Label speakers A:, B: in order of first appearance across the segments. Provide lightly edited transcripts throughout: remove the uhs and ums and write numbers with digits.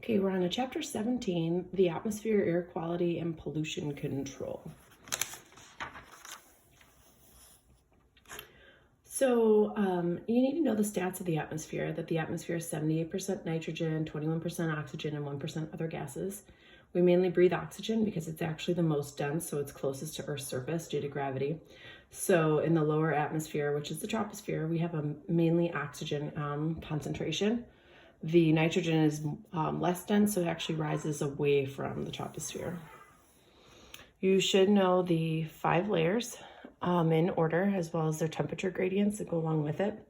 A: Okay, we're on to chapter 17, the atmosphere, air quality, and pollution control. So you need to know the stats of the atmosphere, that the atmosphere is 78% nitrogen, 21% oxygen, and 1% other gases. We mainly breathe oxygen because it's actually the most dense, so it's closest to Earth's surface due to gravity. So in the lower atmosphere, which is the troposphere, we have a mainly oxygen concentration. The nitrogen is less dense, so it actually rises away from the troposphere. You should know the 5 layers in order, as well as their temperature gradients that go along with it.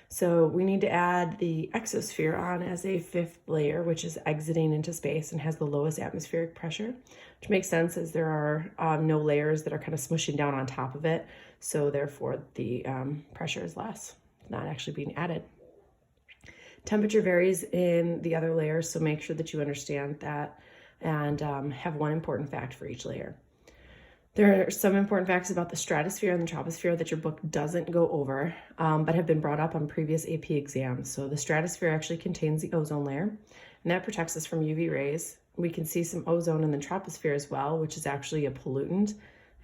A: So we need to add the exosphere on as a 5th layer, which is exiting into space and has the lowest atmospheric pressure, which makes sense as there are no layers that are kind of smushing down on top of it. So therefore the pressure is less, not actually being added. Temperature varies in the other layers, so make sure that you understand that and have one important fact for each layer. There are some important facts about the stratosphere and the troposphere that your book doesn't go over, but have been brought up on previous AP exams. So the stratosphere actually contains the ozone layer, and that protects us from UV rays. We can see some ozone in the troposphere as well, which is actually a pollutant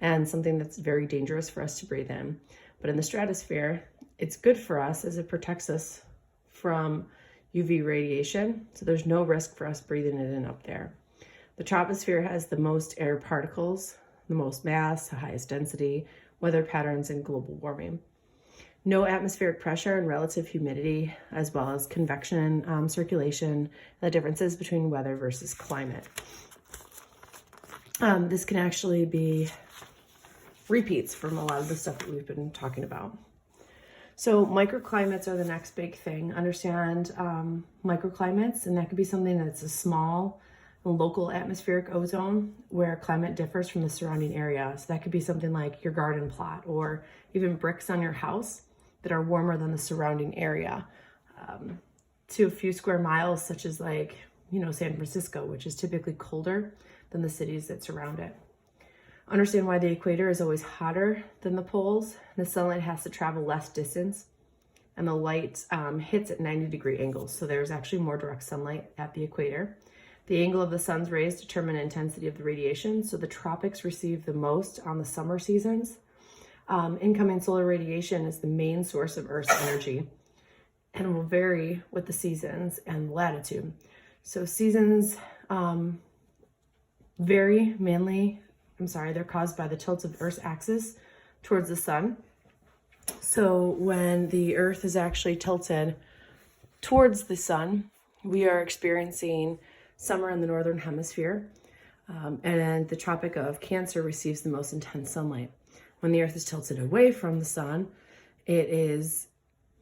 A: and something that's very dangerous for us to breathe in. But in the stratosphere, it's good for us as it protects us from UV radiation, so there's no risk for us breathing it in up there. The troposphere has the most air particles, the most mass, the highest density, weather patterns, and global warming. No atmospheric pressure and relative humidity, as well as convection, circulation, and the differences between weather versus climate. This can actually be repeats from a lot of the stuff that we've been talking about. So microclimates are the next big thing. Understand microclimates, and that could be something that's a small local atmospheric ozone where climate differs from the surrounding area. So that could be something like your garden plot or even bricks on your house that are warmer than the surrounding area to a few square miles, such as like, San Francisco, which is typically colder than the cities that surround it. Understand why the equator is always hotter than the poles. The sunlight has to travel less distance, and the light hits at 90-degree angles. So there's actually more direct sunlight at the equator. The angle of the sun's rays determine the intensity of the radiation. So the tropics receive the most on the summer seasons. Incoming solar radiation is the main source of Earth's energy and will vary with the seasons and latitude. So seasons vary mainly. They're caused by the tilt of the Earth's axis towards the sun. So when the Earth is actually tilted towards the sun, we are experiencing summer in the northern hemisphere, and the Tropic of Cancer receives the most intense sunlight. When the Earth is tilted away from the sun, it is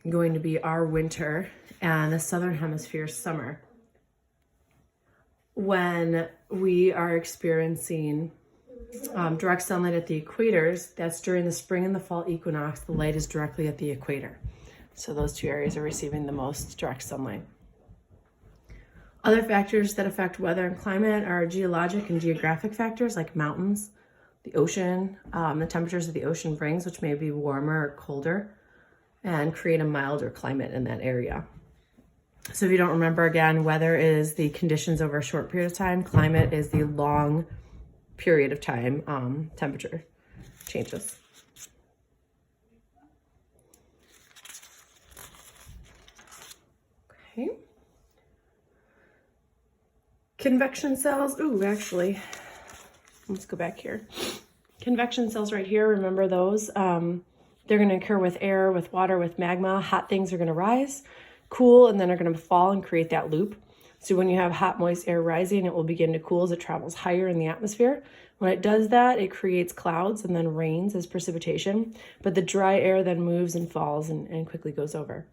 A: going to be our winter and the southern hemisphere's summer. When we are experiencing direct sunlight at the equators, that's during the spring and the fall equinox, the light is directly at the equator. So those two areas are receiving the most direct sunlight. Other factors that affect weather and climate are geologic and geographic factors like mountains, the ocean, the temperatures of the ocean brings, which may be warmer or colder, and create a milder climate in that area. So if you don't remember, again, weather is the conditions over a short period of time. Climate is the long period of time temperature changes. Okay. Convection cells. Let's go back here. Convection cells right here, remember those? They're going to occur with air, with water, with magma. Hot things are going to rise, cool, and then are going to fall and create that loop. So when you have hot, moist air rising, it will begin to cool as it travels higher in the atmosphere. When it does that, it creates clouds and then rains as precipitation. But the dry air then moves and falls and quickly goes over.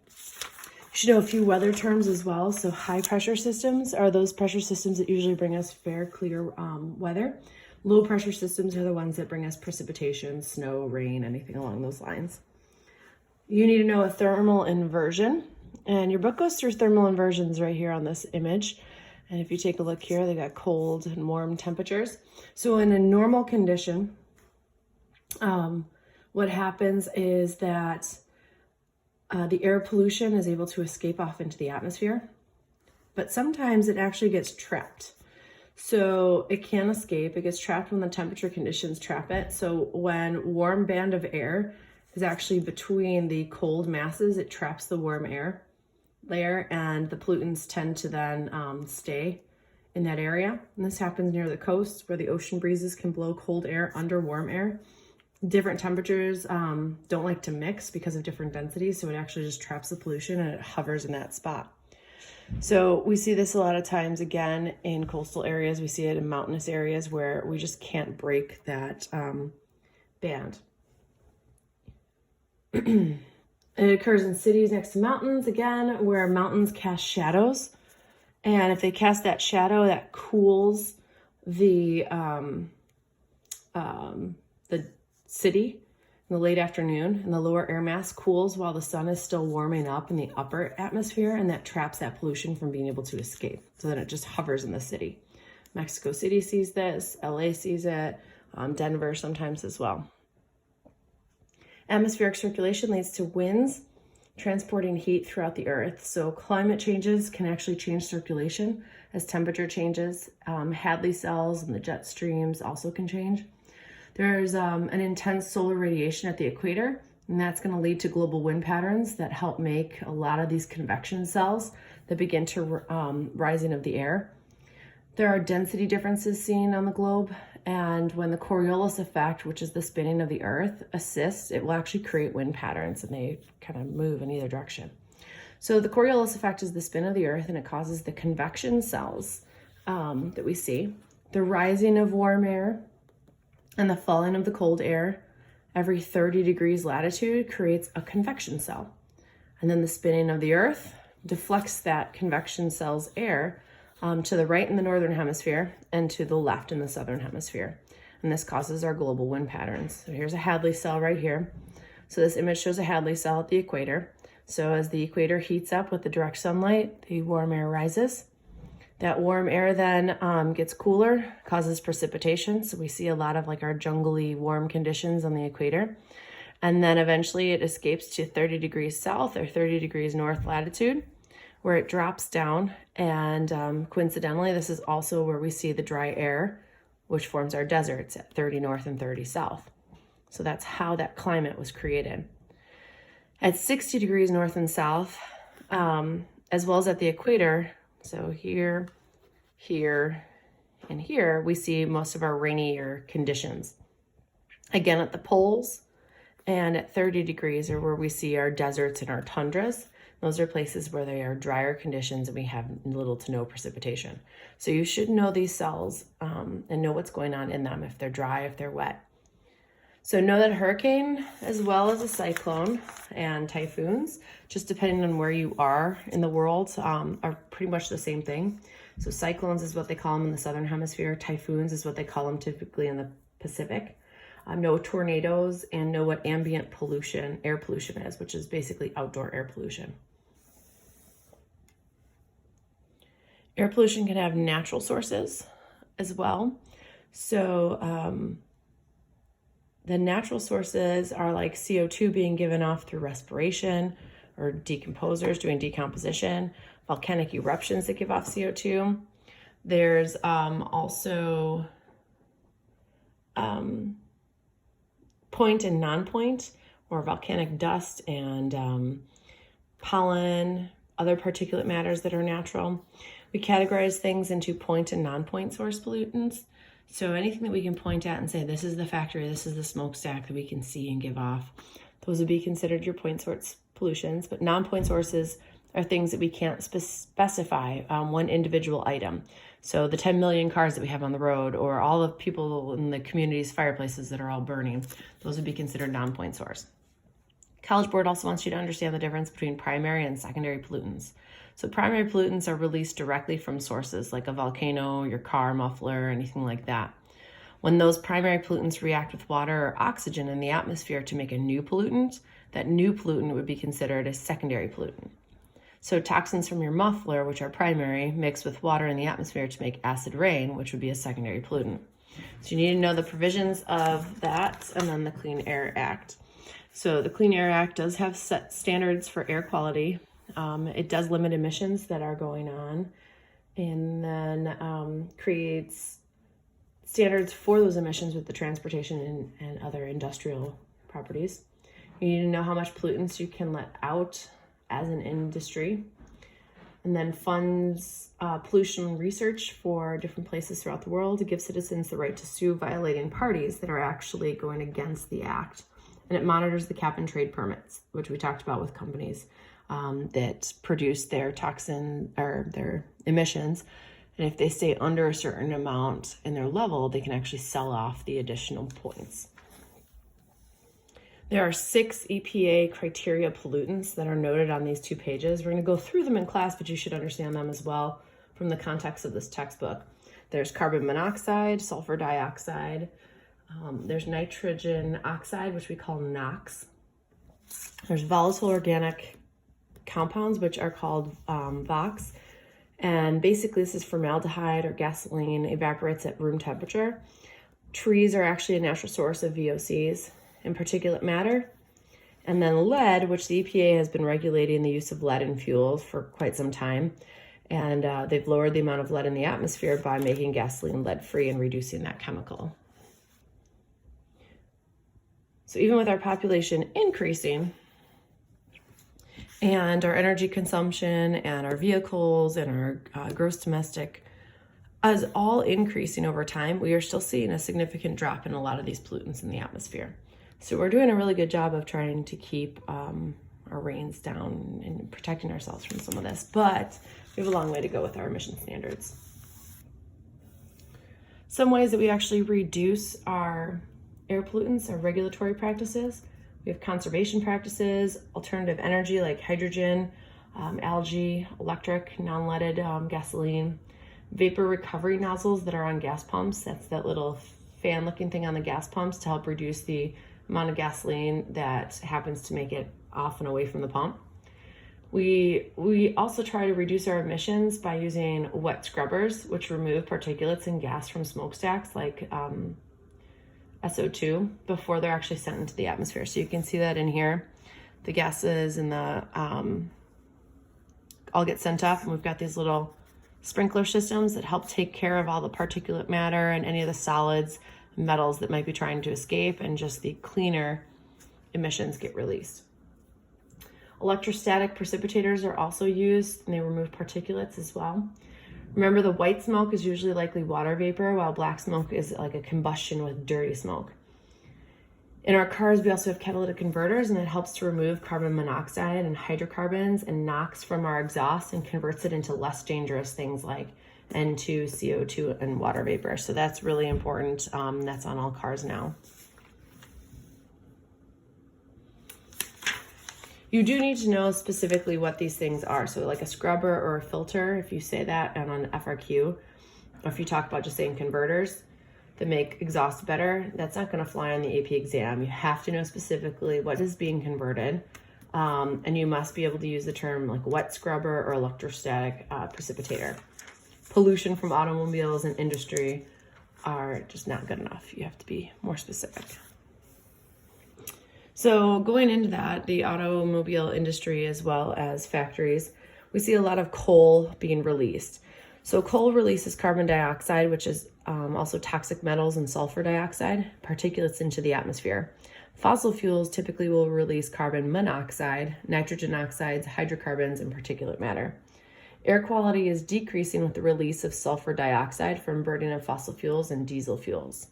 A: You should know a few weather terms as well. So high pressure systems are those pressure systems that usually bring us fair, clear weather. Low pressure systems are the ones that bring us precipitation, snow, rain, anything along those lines. You need to know a thermal inversion. And your book goes through thermal inversions right here on this image. And if you take a look here, they got cold and warm temperatures. So in a normal condition, what happens is that the air pollution is able to escape off into the atmosphere. but sometimes it actually gets trapped. So it can escape. It gets trapped when the temperature conditions trap it. So when warm band of air is actually between the cold masses, it traps the warm air layer, and the pollutants tend to then stay in that area. And this happens near the coast where the ocean breezes can blow cold air under warm air. Different temperatures don't like to mix because of different densities, so it actually just traps the pollution and it hovers in that spot. So we see this a lot of times, again, in coastal areas. We see it in mountainous areas where we just can't break that band. It occurs in cities next to mountains, again, where mountains cast shadows. And if they cast that shadow, that cools the city in the late afternoon, and the lower air mass cools while the sun is still warming up in the upper atmosphere, and that traps that pollution from being able to escape. So then it just hovers in the city. Mexico City sees this, LA sees it, Denver sometimes as well. Atmospheric circulation leads to winds transporting heat throughout the earth. So climate changes can actually change circulation as temperature changes. Hadley cells and the jet streams also can change. There's an intense solar radiation at the equator, and that's going to lead to global wind patterns that help make a lot of these convection cells that begin to rising of the air. There are density differences seen on the globe, and when the Coriolis effect, which is the spinning of the earth, assists, it will actually create wind patterns, and they kind of move in either direction. So the Coriolis effect is the spin of the earth, and it causes the convection cells that we see. The rising of warm air and the falling of the cold air every 30 degrees latitude creates a convection cell. And then the spinning of the earth deflects that convection cell's air to the right in the northern hemisphere and to the left in the southern hemisphere. And this causes our global wind patterns. So here's a Hadley cell right here. So this image shows a Hadley cell at the equator. So as the equator heats up with the direct sunlight, the warm air rises. That warm air then gets cooler, causes precipitation. So we see a lot of like our jungly warm conditions on the equator. And then eventually it escapes to 30 degrees south or 30 degrees north latitude, where it drops down. And coincidentally, this is also where we see the dry air, which forms our deserts at 30 north and 30 south. So that's how that climate was created. At 60 degrees north and south, as well as at the equator, so here, here, and here, we see most of our rainier conditions. Again, at the poles and at 30 degrees are where we see our deserts and our tundras. Those are places where they are drier conditions and we have little to no precipitation. So you should know these cells and know what's going on in them, if they're dry, if they're wet. So know that a hurricane, as well as a cyclone and typhoons, just depending on where you are in the world, are pretty much the same thing. So cyclones is what they call them in the southern hemisphere. Typhoons is what they call them typically in the Pacific. Know tornadoes and know what ambient pollution, air pollution is, which is basically outdoor air pollution. Air pollution can have natural sources as well. So the natural sources are like CO2 being given off through respiration, or decomposers doing decomposition, volcanic eruptions that give off CO2. There's also point and non-point, or volcanic dust and pollen, other particulate matters that are natural. We categorize things into point and non-point source pollutants. So anything that we can point at and say, this is the factory, this is the smokestack that we can see and give off, those would be considered your point source pollutions. But non-point sources are things that we can't specify one individual item. So the 10 million cars that we have on the road, or all of people in the community's fireplaces that are all burning, those would be considered non-point source. College Board also wants you to understand the difference between primary and secondary pollutants. So primary pollutants are released directly from sources like a volcano, your car muffler, anything like that. When those primary pollutants react with water or oxygen in the atmosphere to make a new pollutant, that new pollutant would be considered a secondary pollutant. So toxins from your muffler, which are primary, mix with water in the atmosphere to make acid rain, which would be a secondary pollutant. So you need to know the provisions of that, and then the Clean Air Act. So the Clean Air Act does have set standards for air quality. It does limit emissions that are going on, and then creates standards for those emissions with the transportation and other industrial properties. You need to know how much pollutants you can let out as an industry, and then funds pollution research for different places throughout the world to give citizens the right to sue violating parties that are actually going against the act. And it monitors the cap and trade permits, which we talked about with companies that produce their toxin or their emissions. And if they stay under a certain amount in their level, they can actually sell off the additional points. There are 6 EPA criteria pollutants that are noted on these 2 pages. We're going to go through them in class, but you should understand them as well from the context of this textbook. There's carbon monoxide, sulfur dioxide, there's nitrogen oxide, which we call NOx. There's volatile organic compounds, which are called VOX. And basically this is formaldehyde or gasoline evaporates at room temperature. Trees are actually a natural source of VOCs and particulate matter. And then lead, which the EPA has been regulating the use of lead in fuels for quite some time. And they've lowered the amount of lead in the atmosphere by making gasoline lead-free and reducing that chemical. So even with our population increasing and our energy consumption and our vehicles and our gross domestic as all increasing over time, we are still seeing a significant drop in a lot of these pollutants in the atmosphere. So we're doing a really good job of trying to keep our reins down and protecting ourselves from some of this, but we have a long way to go with our emission standards. Some ways that we actually reduce our air pollutants are regulatory practices. We have conservation practices, alternative energy like hydrogen, algae, electric, non-leaded gasoline, vapor recovery nozzles that are on gas pumps. That's that little fan looking thing on the gas pumps to help reduce the amount of gasoline that happens to make it off and away from the pump. We also try to reduce our emissions by using wet scrubbers, which remove particulates and gas from smokestacks like SO2 before they're actually sent into the atmosphere. So you can see that in here, the gases and the all get sent up, and we've got these little sprinkler systems that help take care of all the particulate matter and any of the solids, metals that might be trying to escape, and just the cleaner emissions get released. Electrostatic precipitators are also used, and they remove particulates as well. Remember, the white smoke is usually likely water vapor, while black smoke is like a combustion with dirty smoke. In our cars, we also have catalytic converters, and it helps to remove carbon monoxide and hydrocarbons and NOx from our exhaust and converts it into less dangerous things like N2, CO2, and water vapor. So that's really important. That's on all cars now. You do need to know specifically what these things are. So like a scrubber or a filter, if you say that and on FRQ, or if you talk about just saying converters that make exhaust better, that's not gonna fly on the AP exam. You have to know specifically what is being converted. And you must be able to use the term like wet scrubber or electrostatic precipitator. Pollution from automobiles and industry are just not good enough. You have to be more specific. So going into that, the automobile industry as well as factories, we see a lot of coal being released. So coal releases carbon dioxide, which is also toxic metals and sulfur dioxide, particulates into the atmosphere. Fossil fuels typically will release carbon monoxide, nitrogen oxides, hydrocarbons, and particulate matter. Air quality is decreasing with the release of sulfur dioxide from burning of fossil fuels and diesel fuels.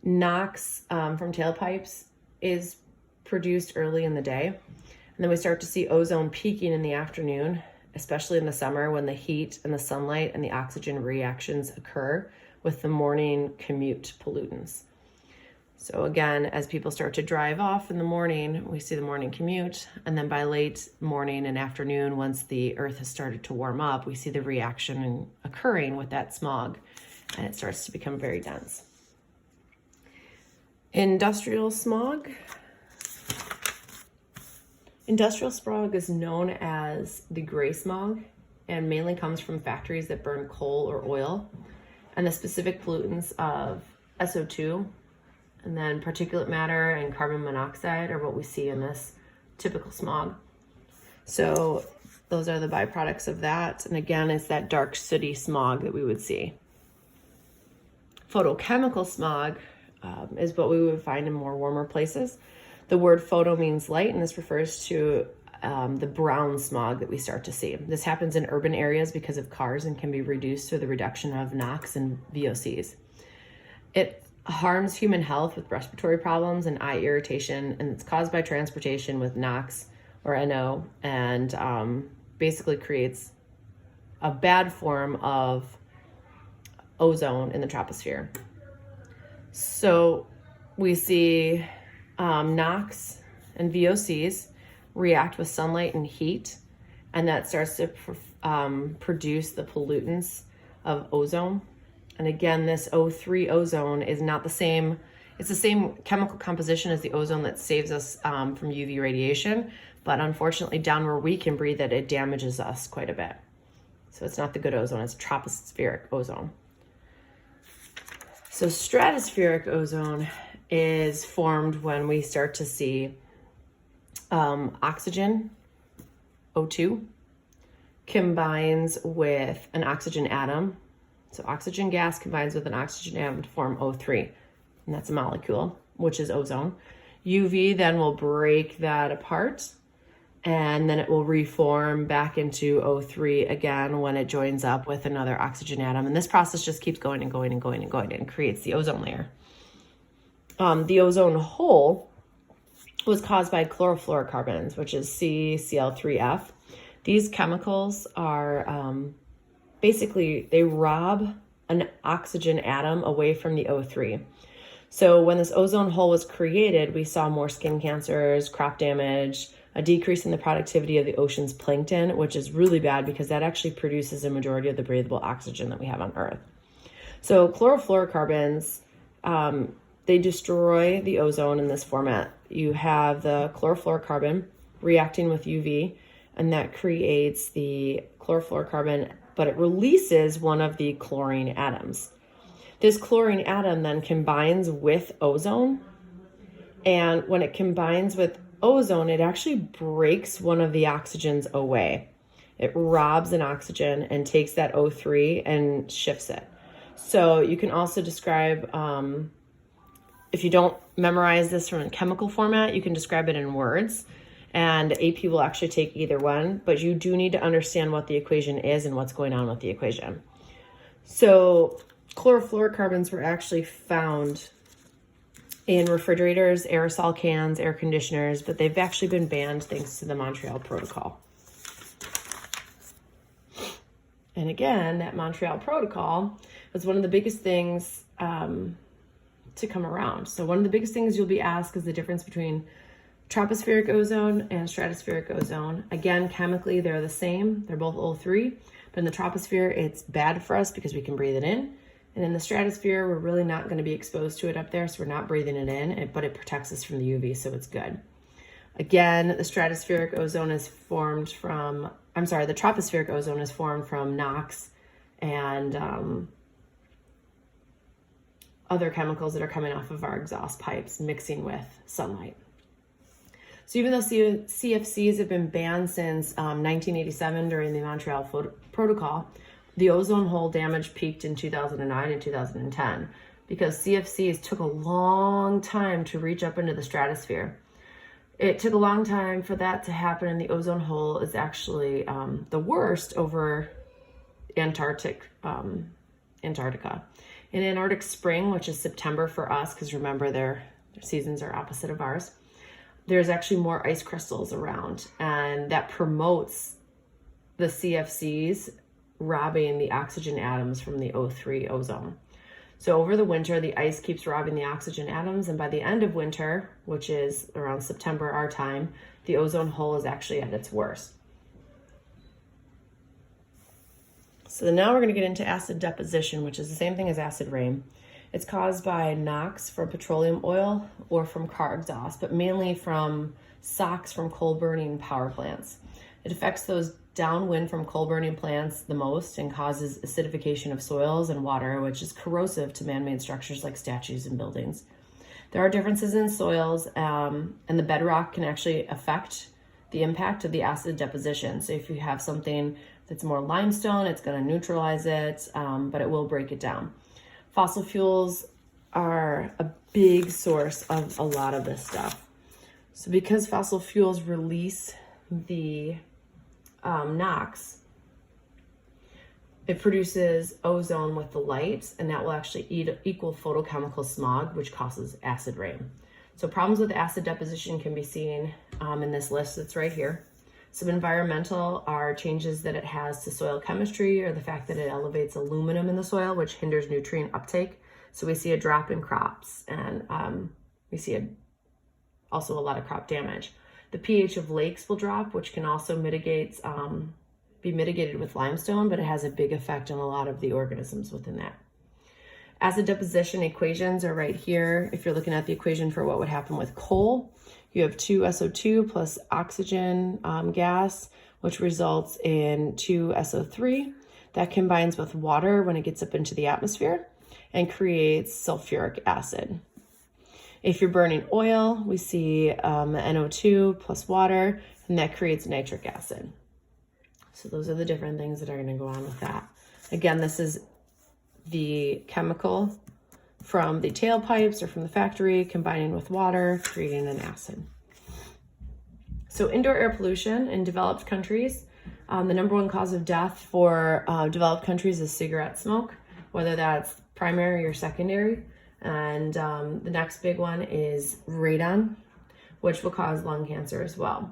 A: NOx from tailpipes is produced early in the day, and then we start to see ozone peaking in the afternoon, especially in the summer when the heat and the sunlight and the oxygen reactions occur with the morning commute pollutants. So again, as people start to drive off in the morning, we see the morning commute, and then by late morning and afternoon, once the earth has started to warm up, we see the reaction occurring with that smog, and it starts to become very dense. Industrial smog. Industrial smog is known as the gray smog and mainly comes from factories that burn coal or oil, and the specific pollutants of SO2 and then particulate matter and carbon monoxide are what we see in this typical smog. So those are the byproducts of that. And again, it's that dark sooty smog that we would see. Photochemical smog is what we would find in more warmer places. The word photo means light, and this refers to the brown smog that we start to see. This happens in urban areas because of cars and can be reduced through the reduction of NOx and VOCs. It harms human health with respiratory problems and eye irritation, and it's caused by transportation with NOx or NO, and basically creates a bad form of ozone in the troposphere. So we see NOx and VOCs react with sunlight and heat, and that starts to produce the pollutants of ozone. And again, this O3 ozone is not the same. It's the same chemical composition as the ozone that saves us from UV radiation, but unfortunately down where we can breathe it damages us quite a bit. So it's not the good ozone, it's tropospheric ozone. So stratospheric ozone is formed when we start to see oxygen, O2, combines with an oxygen atom. So oxygen gas combines with an oxygen atom to form O3, and that's a molecule, which is ozone. UV then will break that apart, and then it will reform back into O3 again when it joins up with another oxygen atom. And this process just keeps going and going and going and going and creates the ozone layer. The ozone hole was caused by chlorofluorocarbons, which is CCl3F. These chemicals are basically, they rob an oxygen atom away from the O3. So when this ozone hole was created, we saw more skin cancers, crop damage, a decrease in the productivity of the ocean's plankton, which is really bad because that actually produces a majority of the breathable oxygen that we have on Earth. So chlorofluorocarbons, they destroy the ozone in this format. You have the chlorofluorocarbon reacting with UV, and that creates the chlorofluorocarbon, but it releases one of the chlorine atoms. This chlorine atom then combines with ozone, and when it combines with ozone, it actually breaks one of the oxygens away. It robs an oxygen and takes that O3 and shifts it. So you can also describe, if you don't memorize this from a chemical format, you can describe it in words, and AP will actually take either one, but you do need to understand what the equation is and what's going on with the equation. So chlorofluorocarbons were actually found in refrigerators, aerosol cans, air conditioners, but they've actually been banned thanks to the Montreal Protocol. And again, that Montreal Protocol was one of the biggest things to come around. So one of the biggest things you'll be asked is the difference between tropospheric ozone and stratospheric ozone. Again, chemically, they're the same. They're both O3, but in the troposphere, it's bad for us because we can breathe it in. And in the stratosphere, we're really not going to be exposed to it up there, so we're not breathing it in, but it protects us from the UV, so it's good. Again, the stratospheric ozone is formed from, the tropospheric ozone is formed from NOx and other chemicals that are coming off of our exhaust pipes mixing with sunlight. So even though CFCs have been banned since 1987 during the Montreal Protocol, the ozone hole damage peaked in 2009 and 2010 because CFCs took a long time to reach up into the stratosphere. It took a long time for that to happen, and the ozone hole is actually the worst over Antarctica. In Antarctic Spring, which is September for us, because remember their seasons are opposite of ours, there's actually more ice crystals around, and that promotes the CFCs robbing the oxygen atoms from the O3 ozone. So over the winter, the ice keeps robbing the oxygen atoms, and by the end of winter, which is around September our time, the ozone hole is actually at its worst. So now we're going to get into acid deposition, which is the same thing as acid rain. It's caused by NOx from petroleum oil or from car exhaust, but mainly from SOx from coal burning power plants. It affects those downwind from coal burning plants the most and causes acidification of soils and water, which is corrosive to man-made structures like statues and buildings. There are differences in soils, and the bedrock can actually affect the impact of the acid deposition. So if you have something that's more limestone, it's going to neutralize it, but it will break it down. Fossil fuels are a big source of a lot of this stuff. So because fossil fuels release the NOx, it produces ozone with the light, and that will actually equal photochemical smog, which causes acid rain. So problems with acid deposition can be seen in this list that's right here. Some environmental are changes that it has to soil chemistry, or the fact that it elevates aluminum in the soil, which hinders nutrient uptake. So we see a drop in crops, and we see also a lot of crop damage. The pH of lakes will drop, which can also be mitigated with limestone, but it has a big effect on a lot of the organisms within that. Acid deposition equations are right here. If you're looking at the equation for what would happen with coal, you have 2 SO2 plus oxygen gas, which results in 2 SO3. That combines with water when it gets up into the atmosphere and creates sulfuric acid. If you're burning oil, we see NO2 plus water, and that creates nitric acid. So those are the different things that are going to go on with that. Again, this is the chemical from the tailpipes or from the factory combining with water, creating an acid. So indoor air pollution in developed countries, the number one cause of death for developed countries is cigarette smoke, whether that's primary or secondary. And the next big one is radon, which will cause lung cancer as well.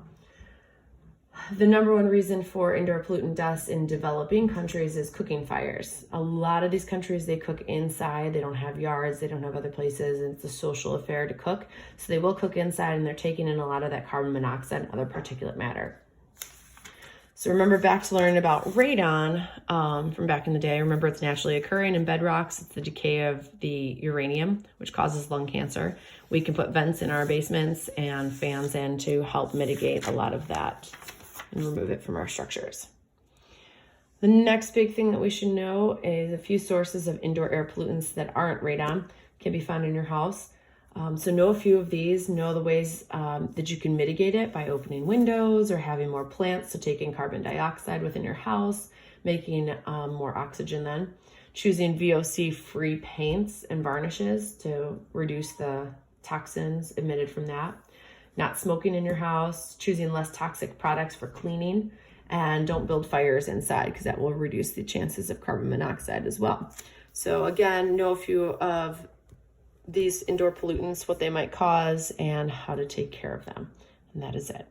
A: The number one reason for indoor pollutant deaths in developing countries is cooking fires. A lot of these countries, they cook inside. They don't have yards. They don't have other places. And it's a social affair to cook. So they will cook inside, and they're taking in a lot of that carbon monoxide and other particulate matter. So remember, back to learning about radon from back in the day. Remember, it's naturally occurring in bedrocks. It's the decay of the uranium, which causes lung cancer. We can put vents in our basements and fans in to help mitigate a lot of that and remove it from our structures. The next big thing that we should know is a few sources of indoor air pollutants that aren't radon can be found in your house. So know a few of these, know the ways that you can mitigate it by opening windows or having more plants to take in carbon dioxide within your house, making more oxygen then. Choosing VOC-free paints and varnishes to reduce the toxins emitted from that. Not smoking in your house, choosing less toxic products for cleaning, and don't build fires inside because that will reduce the chances of carbon monoxide as well. So again, know a few of these indoor pollutants, what they might cause, and how to take care of them. And that is it.